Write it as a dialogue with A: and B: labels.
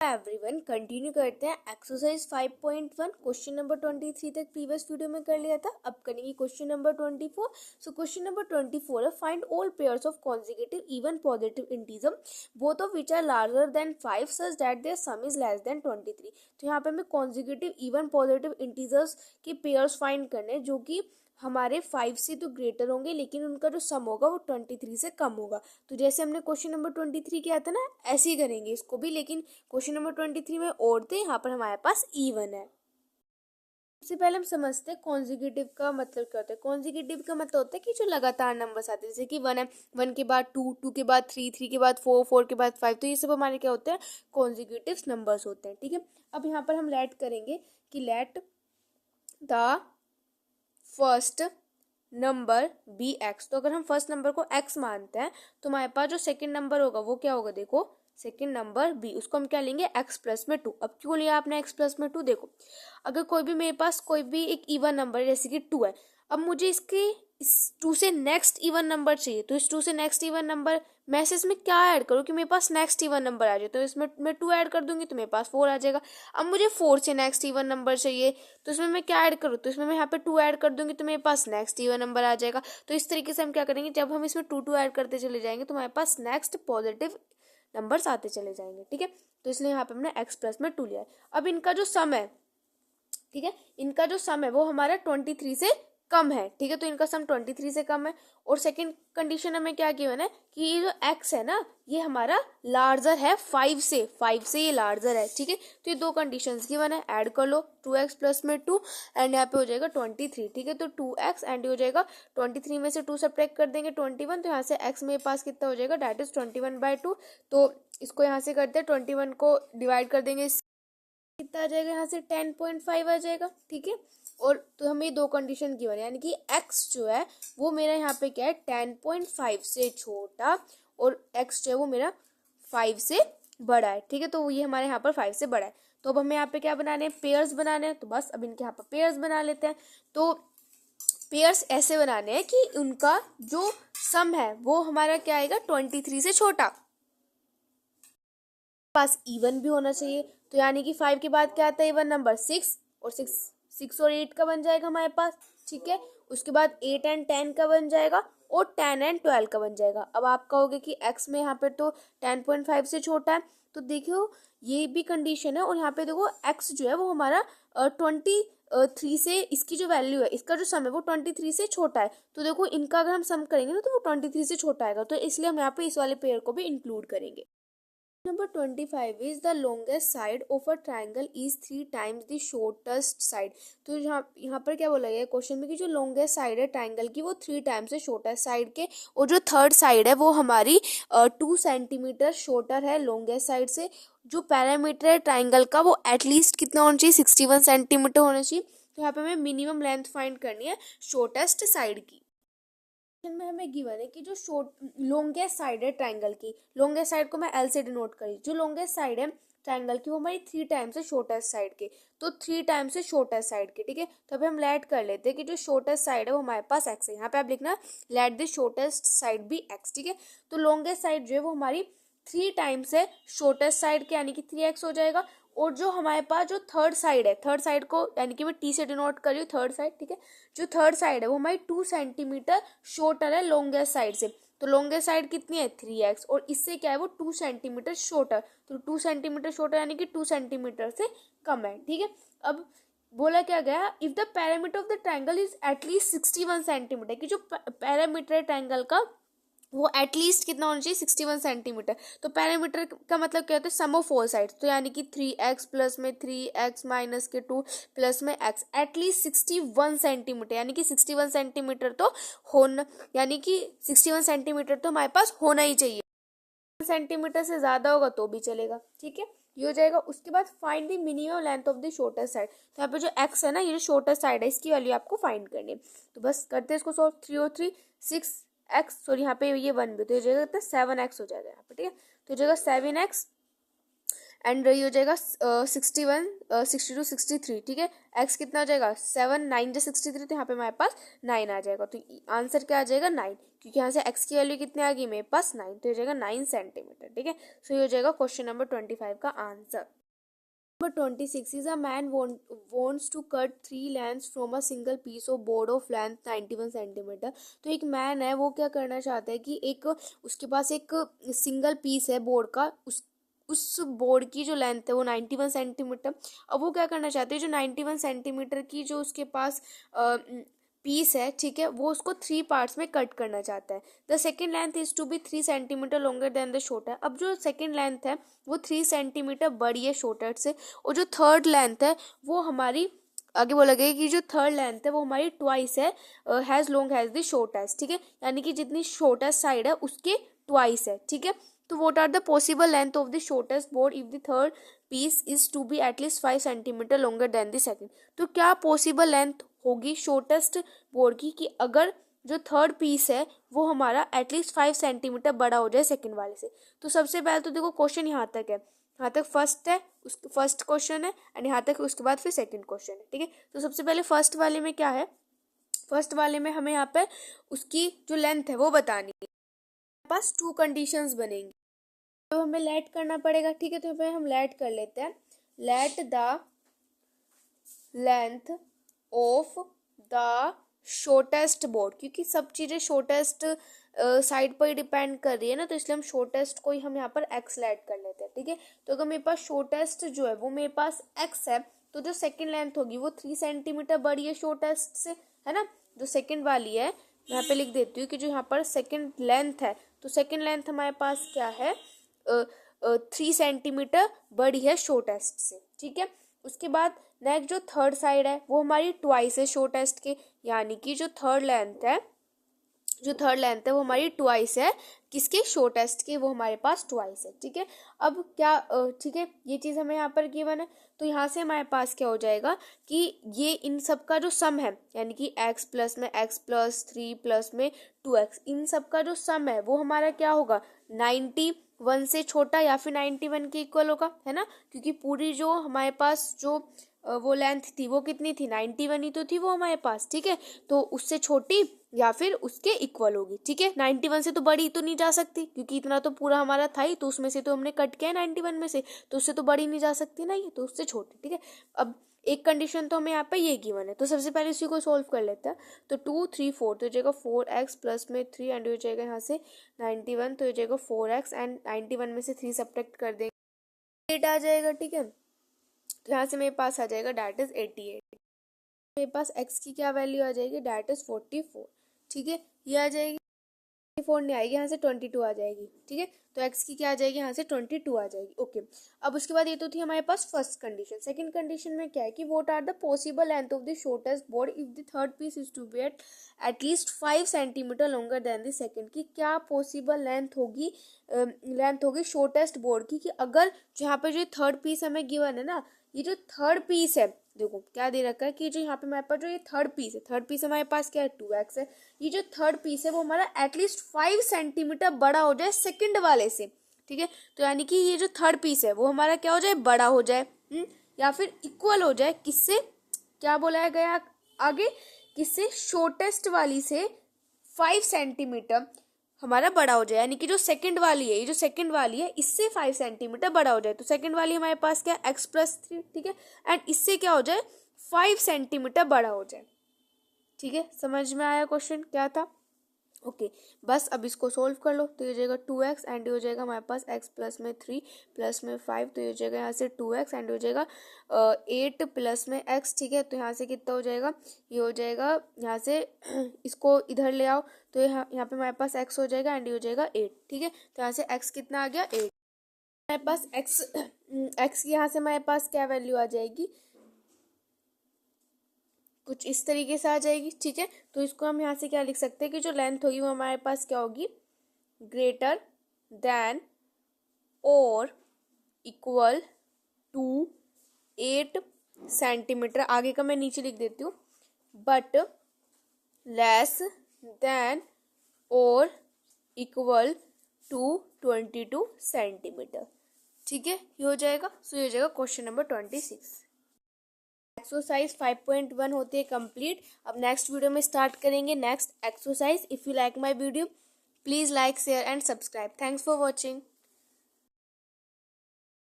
A: Everyone continue करते हैं exercise 5.1 question number 23 तक प्रीवियस वीडियो में कर लिया था। अब करेंगे question number 24। So question number 24 है find all pairs of consecutive even positive integer both of which are larger than 5 such that their sum is less than 23। तो यहाँ पे हमें कॉन्जिक्यूटिव इवन पॉजिटिव इंटीजर्स के पेयर्स फाइंड करने जो कि हमारे 5 से तो ग्रेटर होंगे लेकिन उनका जो सम होगा वो 23 से कम होगा। तो जैसे हमने क्वेश्चन नंबर 23 किया था ना, ऐसे ही करेंगे इसको भी, लेकिन क्वेश्चन नंबर 23 में और थे, यहाँ पर हमारे पास इवन है। सबसे पहले हम समझते हैं कॉन्जिक्यूटिव का मतलब क्या होता है। कॉन्जिक्यूटिव का मतलब होता है कि जो लगातार नंबर्स आते हैं, जैसे कि 1 है, 1 के बाद 2, 2 के बाद 3, 3 के बाद 4, 4 के बाद 5, तो ये सब हमारे क्या होते हैं, कॉन्जिक्यूटिव नंबर्स होते हैं। ठीक है, अब यहाँ पर हम लेट करेंगे कि let the first number be X. तो अगर हम फर्स्ट नंबर को एक्स मानते हैं तो हमारे पास जो सेकंड नंबर होगा वो क्या होगा, देखो सेकंड नंबर बी, उसको हम क्या लेंगे, एक्स प्लस में 2। अब क्यों लिया आपने एक्स प्लस में 2, देखो अगर कोई भी मेरे पास कोई भी एक इवन नंबर है जैसे कि 2 है, अब मुझे इस 2 से नेक्स्ट इवन नंबर चाहिए, तो इस 2 से नेक्स्ट इवन नंबर मैं इसमें क्या ऐड करूँ कि मेरे पास नेक्स्ट इवन नंबर आ जाए, तो इसमें मैं 2 ऐड कर दूंगी तो मेरे पास 4 आ जाएगा। अब मुझे 4 से नेक्स्ट इवन नंबर चाहिए, तो इसमें मैं क्या ऐड करूँ, तो इसमें मैं यहाँ पे 2 ऐड कर दूंगी तो मेरे पास नेक्स्ट इवन नंबर आ जाएगा। तो इस तरीके से हम क्या करेंगे, जब हम इसमें 2 2 ऐड करते चले जाएंगे तो हमारे पास नेक्स्ट पॉजिटिव नंबर्स आते चले जाएंगे। ठीक है, तो इसलिए यहाँ पे हमने एक्स प्लस में 2 लिया है। अब इनका जो सम है, ठीक है, इनका जो सम है वो हमारा 23 से कम है। ठीक है, तो इनका सम 23 से कम है। और सेकंड कंडीशन हमें क्या गिवन है कि ये जो x है ना, ये हमारा लार्जर है 5 से, 5 से ये लार्जर है। ठीक है, तो ये दो कंडीशंस गिवन है, ऐड कर लो 2x प्लस में 2 एंड यहाँ पे हो जाएगा 23। ठीक है, तो 2x एंड हो जाएगा 23 में से 2 सब्ट्रैक्ट कर देंगे 21, तो यहाँ से x मेरे पास कितना हो जाएगा, दैट इज 21/2। तो इसको यहाँ से करते हैं 21 को डिवाइड कर देंगे, कितना आ जाएगा, यहाँ से 10.5 आ जाएगा। ठीक है, और तो हमें दो कंडीशन गिवन है, यानी कि x जो है वो मेरा यहाँ पे क्या है 10.5 से छोटा और x जो है वो मेरा 5 से बड़ा है। ठीक है, तो ये हमारे यहाँ पर 5 से बड़ा है। तो अब हमें यहाँ पे क्या बनाने हैं, पेयर्स बनाने हैं। तो बस अब इनके यहाँ पर पेयर्स बना लेते हैं। तो पेयर्स ऐसे बनाने हैं कि उनका जो सम है वो हमारा क्या आएगा, 23 से छोटा, पास इवन भी होना चाहिए। तो यानी कि 5 के बाद क्या आता है इवन नंबर, 6, और 6 और 8 का बन जाएगा हमारे पास। ठीक है, उसके बाद 8 एंड 10 का बन जाएगा और 10 एंड 12 का बन जाएगा। अब आप कहोगे कि x में यहाँ पे तो 10.5 से छोटा है, तो देखो ये भी कंडीशन है। और यहाँ पे देखो x जो है वो हमारा 23 से, इसकी जो वैल्यू है, इसका जो सम है वो 23 से छोटा है। तो देखो इनका अगर हम सम करेंगे ना तो वो 23 से छोटा आएगा, तो इसलिए हम यहाँ पे इस वाले पेयर को भी इंक्लूड करेंगे। Number 25 is the longest side of a triangle is 3 times the shortest side। तो यहाँ पर क्या बोला गया है क्वेश्चन में कि जो लॉन्गेस्ट साइड है ट्राइंगल की वो 3 टाइम्स से शॉर्टेस्ट साइड के, और जो थर्ड साइड है वो हमारी 2 सेंटीमीटर शॉर्टर है लॉन्गेस्ट साइड से। जो पैरामीटर है ट्राइंगल का वो एटलीस्ट कितना होना चाहिए, 61 सेंटीमीटर होना चाहिए। तो यहाँ पे हमें मिनिमम लेंथ फाइंड करनी है शॉर्टेस्ट साइड की। में हमें गिवन है कि जो लॉन्गेस्ट साइड है ट्राइंगल की, लॉन्गेस्ट साइड को मैं एल से डिनोट करी, जो लॉन्गेस्ट साइड है ट्राइंगल की वो हमारी 3 टाइम्स है शॉर्टेस्ट साइड के, तो 3 टाइम्स है शॉर्टेस्ट साइड के। ठीक है, तो अभी हम लेट कर लेते हैं कि जो शॉर्टेस्ट साइड है वो हमारे पास एक्स है। यहाँ पे आप लिखना लेट द शॉर्टेस्ट साइड भी एक्स। ठीक है, तो लॉन्गेस्ट साइड जो है वो हमारी 3 टाइम्स है शॉर्टेस्ट साइड के, यानी कि 3x हो जाएगा। और जो हमारे पास जो थर्ड साइड है, थर्ड साइड को यानी कि मैं टी से डिनोट कर रही हूँ थर्ड साइड। ठीक है, जो थर्ड साइड है वो हमारी 2 सेंटीमीटर शॉर्टर है लॉन्गेस्ट साइड से। तो लॉन्गेस्ट साइड कितनी है, 3x, और इससे क्या है वो 2 सेंटीमीटर शॉर्टर, तो 2 सेंटीमीटर शॉर्टर यानी कि 2 सेंटीमीटर से कम है। ठीक है, अब बोला क्या गया, if the parameter of the triangle is at least 61 centimetre, कि जो पैरामीटर है ट्राइंगल का वो एटलीस्ट कितना होना चाहिए, 61 सेंटीमीटर। तो पैरामीटर का मतलब क्या होता है, सम ऑफ ऑल साइड्स, तो यानी कि 3x प्लस में 3x माइनस के 2 प्लस में x, एटलीस्ट 61 सेंटीमीटर, यानी कि 61 सेंटीमीटर तो होना, यानी कि 61 सेंटीमीटर तो हमारे पास होना ही चाहिए। सेंटीमीटर से ज्यादा होगा तो भी चलेगा। ठीक है, ये हो जाएगा। उसके बाद find the minimum length of the shortest side. तो यहाँ पे जो x है ना, ये जो शॉर्टेस्ट साइड है इसकी वैल्यू आपको फाइंड करनी है। तो बस करते हैं इसको सॉल्व, 3 और 3 6x, सॉरी यहाँ पे ये 1 भी, तो ये जाएगा कितना 7x हो जाएगा यहाँ पे। ठीक है, तो जाएगा 7x एंड ये हो जाएगा 61 62 63। ठीक है, x कितना हो जाएगा 7 9 जो 63, तो यहाँ पे हमारे पास 9 आ जाएगा। तो आंसर क्या आ जाएगा 9, क्योंकि यहाँ से x की वैल्यू कितनी आ गई मेरे पास 9, तो हो जाएगा 9 सेंटीमीटर। ठीक है, सो ये हो जाएगा क्वेश्चन नंबर 25 का answer. Number 26 is a man wants to cut 3 lengths from a single piece of board of length 91 centimetre. तो एक मैन है, वो क्या करना चाहता है कि एक उसके पास एक सिंगल पीस है बोर्ड का, उस बोर्ड की जो लेंथ है वो 91 सेंटीमीटर। अब वो क्या करना चाहते हैं, जो 91 सेंटीमीटर की जो उसके पास पीस है, ठीक है, वो उसको 3 पार्ट्स में कट करना चाहता है। The second length is to be 3 centimetre longer than the shorter. अब जो सेकेंड लेंथ है वो 3 सेंटीमीटर बड़ी है शॉर्टर से, और जो थर्ड लेंथ है वो हमारी आगे बोला गया कि जो थर्ड लेंथ है वो हमारी ट्वाइस है has long has the shortest. ठीक है, यानी कि जितनी शॉर्टेस्ट साइड है उसके ट्वाइस है। ठीक है, तो what are the possible length of the shortest board if the third piece is to be at least 5 centimetre longer than the second. तो क्या पॉसिबल लेंथ होगी शॉर्टेस्ट बोर्ड की कि अगर जो थर्ड पीस है वो हमारा एटलीस्ट 5 सेंटीमीटर बड़ा हो जाए सेकंड वाले से। तो सबसे पहले तो देखो क्वेश्चन यहाँ तक है, यहाँ तक फर्स्ट है, उसके फर्स्ट क्वेश्चन है, एंड यहाँ तक उसके बाद फिर सेकंड क्वेश्चन है। ठीक है, तो सबसे पहले फर्स्ट वाले में क्या है, फर्स्ट वाले में हमें यहाँ पे उसकी जो लेंथ है वो बतानी है। हमारे पास 2 कंडीशंस बनेंगी, तो हमें लेट करना पड़ेगा। ठीक है, तो फिर हम लेट कर लेते हैं। Let the length of the shortest board, क्योंकि सब चीज़ें शॉर्टेस्ट साइड पर ही डिपेंड कर रही है ना, तो इसलिए हम शॉर्टेस्ट को ही हम यहाँ पर एक्स लेट कर लेते हैं। ठीक है, तो अगर मेरे पास शॉर्टेस्ट जो है वो मेरे पास एक्स है, तो जो सेकंड लेंथ होगी वो 3 सेंटीमीटर बड़ी है शॉर्टेस्ट से, है ना। जो सेकंड वाली है मैं यहाँ पे लिख देती हूँ कि जो यहाँ पर सेकंड लेंथ है, तो सेकंड लेंथ हमारे पास क्या है 3 सेंटीमीटर बड़ी है शॉर्टेस्ट से। ठीक है, उसके बाद नेक्स्ट जो थर्ड साइड है वो हमारी ट्वाइस है शॉर्टेस्ट के, यानी कि जो थर्ड लेंथ है वो हमारी ट्वाइस है किसके, शॉर्टेस्ट के, वो हमारे पास ट्वाइस है। ठीक है, अब क्या ठीक है, ये चीज़ हमें यहाँ पर गिवन है, तो यहाँ से हमारे पास क्या हो जाएगा कि ये इन सब का जो सम है, यानी कि x प्लस में x प्लस 3 प्लस में 2x, इन सब का जो सम है वो हमारा क्या होगा 91 से छोटा या फिर 91 के इक्वल होगा, है ना, क्योंकि पूरी जो हमारे पास जो वो लेंथ थी वो कितनी थी 91 ही तो थी वो हमारे पास। ठीक है, तो उससे छोटी या फिर उसके इक्वल होगी। ठीक है, 91 से तो बड़ी तो नहीं जा सकती, क्योंकि इतना तो पूरा हमारा था ही, तो उसमें से तो हमने कट किया 91 में से, तो उससे तो बड़ी नहीं जा सकती ना ये, तो उससे छोटी। ठीक है, अब एक कंडीशन तो हमें यहाँ पे ये गिवन है, तो सबसे पहले इसी को सॉल्व कर लेते हैं। तो 2 3 4 तो हो जाएगा 4x प्लस में 3 एंड हो जाएगा यहाँ से 91, तो हो जाएगा 4x एंड 91 में से 3 सब्ट्रैक्ट कर देंगे 8 आ जाएगा। ठीक है, तो यहाँ से मेरे पास आ जाएगा डैट इज 88। मेरे पास x की क्या वैल्यू आ जाएगी, डैट इज 44। ठीक है, ये आ जाएगी 44 नहीं आएगी, यहाँ से 22 आ जाएगी। ठीक है, तो x की क्या आ जाएगी, यहाँ से 22 आ जाएगी। ओके, अब उसके बाद ये तो थी हमारे पास फर्स्ट कंडीशन। सेकंड कंडीशन में क्या है कि what are the possible length of the shortest board if the third piece is to be at least 5 centimetre longer than the second. की क्या पॉसिबल लेंथ होगी शॉर्टेस्ट बोर्ड की, कि अगर यहाँ पे जो थर्ड पीस हमें गिवन है ना, ये जो थर्ड पीस है, देखो क्या दे रखा है कि जो यहाँ पे हमारे पास जो ये थर्ड पीस हमारे पास क्या है 2x है, ये जो थर्ड पीस है वो हमारा एटलीस्ट 5 सेंटीमीटर बड़ा हो जाए सेकंड वाले से। ठीक है, तो यानी कि ये जो थर्ड पीस है वो हमारा क्या हो जाए, बड़ा हो जाए, या फिर इक्वल हो जाए किससे, क्या बोला गया आगे, किससे, शॉर्टेस्ट वाली से 5 सेंटीमीटर हमारा बड़ा हो जाए, यानी कि जो सेकंड वाली है, ये जो सेकंड वाली है इससे 5 सेंटीमीटर बड़ा हो जाए। तो सेकंड वाली हमारे पास क्या है x प्लस 3। ठीक है, एंड इससे क्या हो जाए 5 सेंटीमीटर बड़ा हो जाए। ठीक है, समझ में आया क्वेश्चन क्या था। ओके, बस अब इसको सोल्व कर लो, तो ये हो जाएगा 2x एंड ये हो जाएगा हमारे पास x प्लस में 3 प्लस में 5, तो ये हो जाएगा यहाँ से 2x एंड हो जाएगा 8 प्लस में x। ठीक है, तो यहाँ से कितना हो जाएगा, ये हो जाएगा यहाँ से इसको इधर ले आओ, तो यहाँ पे हमारे पास x हो जाएगा एंड ये हो जाएगा 8। ठीक है, तो यहाँ से x कितना आ गया 8, हमारे पास x की यहाँ से हमारे पास क्या वैल्यू आ जाएगी, कुछ इस तरीके से आ जाएगी। ठीक है, तो इसको हम यहाँ से क्या लिख सकते हैं कि जो लेंथ होगी वो हमारे पास क्या होगी, ग्रेटर देन और इक्वल टू 8 सेंटीमीटर। आगे का मैं नीचे लिख देती हूँ, बट लेस देन और इक्वल टू 22 सेंटीमीटर। ठीक है, ये हो जाएगा। सो ये हो जाएगा क्वेश्चन नंबर 26। एक्सरसाइज 5.1 होते हैं कंप्लीट। अब नेक्स्ट वीडियो में स्टार्ट करेंगे next exercise. If you like my video please like share and subscribe. Thanks for watching.